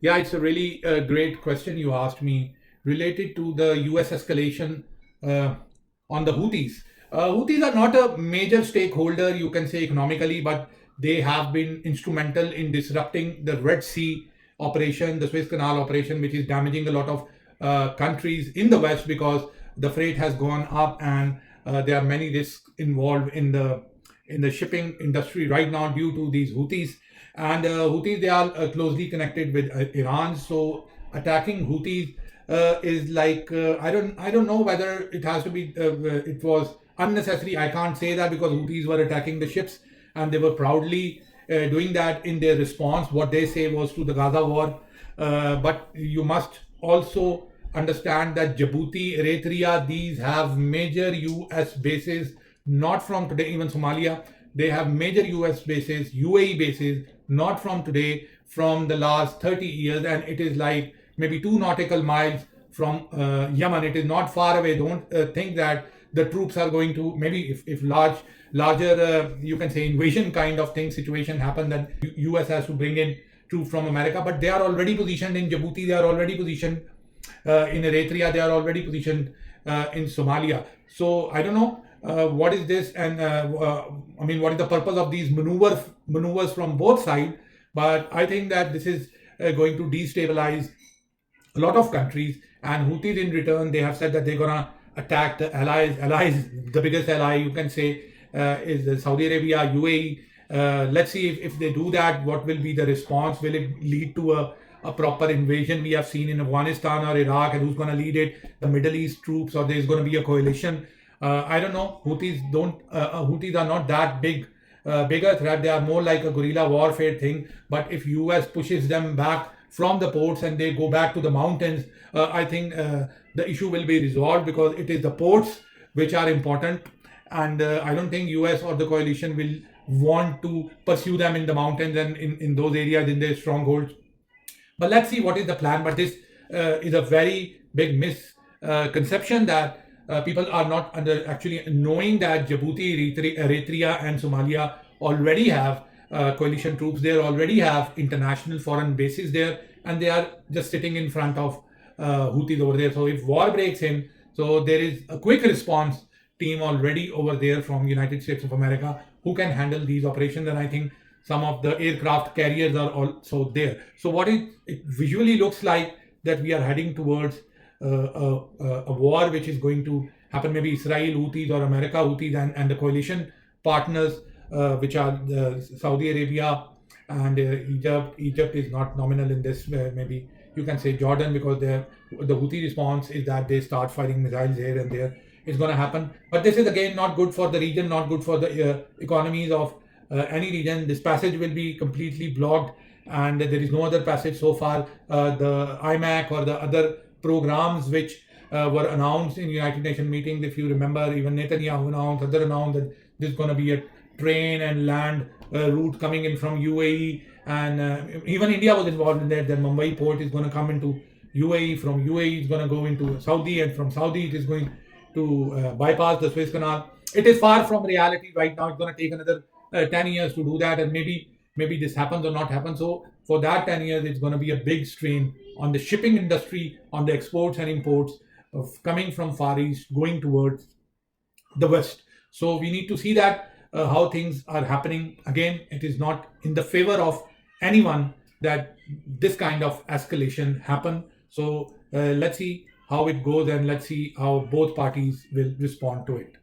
Yeah, it's a really great question you asked me related to the US escalation uh, on the Houthis. Houthis are not a major stakeholder, you can say, economically, but they have been instrumental in disrupting the Red Sea operation, the Suez Canal operation, which is damaging a lot of countries in the West because the freight has gone up and there are many risks involved in the shipping industry right now due to these Houthis. And Houthis, they are closely connected with Iran. So attacking Houthis is like I don't know whether it has to be it was unnecessary. I can't say that because Houthis were attacking the ships and they were proudly doing that in their response. What they say was to the Gaza war. But you must also understand that Djibouti, Eritrea, these have major US bases, not from today, even Somalia. They have major US bases, UAE bases, not from today, from the last 30 years. And it is like maybe 2 nautical miles from Yemen. It is not far away. Don't think that the troops are going to, maybe if larger, you can say, invasion kind of thing situation happen, then US has to bring in troops from America. But they are already positioned in Djibouti. They are already positioned in Eritrea. They are already positioned in Somalia. So I don't know what is this, and I mean, what is the purpose of these maneuvers from both sides? But I think that this is going to destabilize a lot of countries. And Houthis, in return, they have said that they're gonna attack the allies. Allies, the biggest ally you can say is Saudi Arabia, UAE. Let's see if they do that. What will be the response? Will it lead to a proper invasion we have seen in Afghanistan or Iraq, and who's going to lead it? The Middle East troops, or there's going to be a coalition? I don't know. Houthis are not that bigger threat. They are more like a guerrilla warfare thing. But if US pushes them back from the ports and they go back to the mountains, I think the issue will be resolved, because it is the ports which are important. And I don't think US or the coalition will want to pursue them in the mountains and in those areas, in their strongholds. But let's see what is the plan. But this is a very big misconception that people are not under actually knowing that Djibouti, Eritrea, and Somalia already have coalition troops there, already have international foreign bases there, and they are just sitting in front of Houthis over there. So if war breaks in, so there is a quick response team already over there from United States of America who can handle these operations. And I think some of the aircraft carriers are also there. So what it visually looks like, that we are heading towards a war which is going to happen. Maybe Israel Houthis or America Houthis and the coalition partners, which are Saudi Arabia and Egypt. Egypt is not nominal in this. Maybe you can say Jordan, because the Houthi response is that they start firing missiles here and there. It's going to happen. But this is again not good for the region, not good for the economies of any region. This passage will be completely blocked, and there is no other passage so far. The IMAC or the other programs which were announced in United Nations meetings, if you remember, even Netanyahu announced, other announced that there's going to be a train and land route coming in from UAE, and even India was involved in that. Then Mumbai port is going to come into UAE. From UAE, it's going to go into Saudi, and from Saudi, it is going to bypass the Suez Canal. It is far from reality right now. It's going to take another 10 years to do that, and maybe this happens or not happens. So for that 10 years, it's going to be a big strain on the shipping industry, on the exports and imports of coming from Far East going towards the West. So we need to see that how things are happening. Again, it is not in the favor of anyone that this kind of escalation happen. So let's see how it goes, and let's see how both parties will respond to it.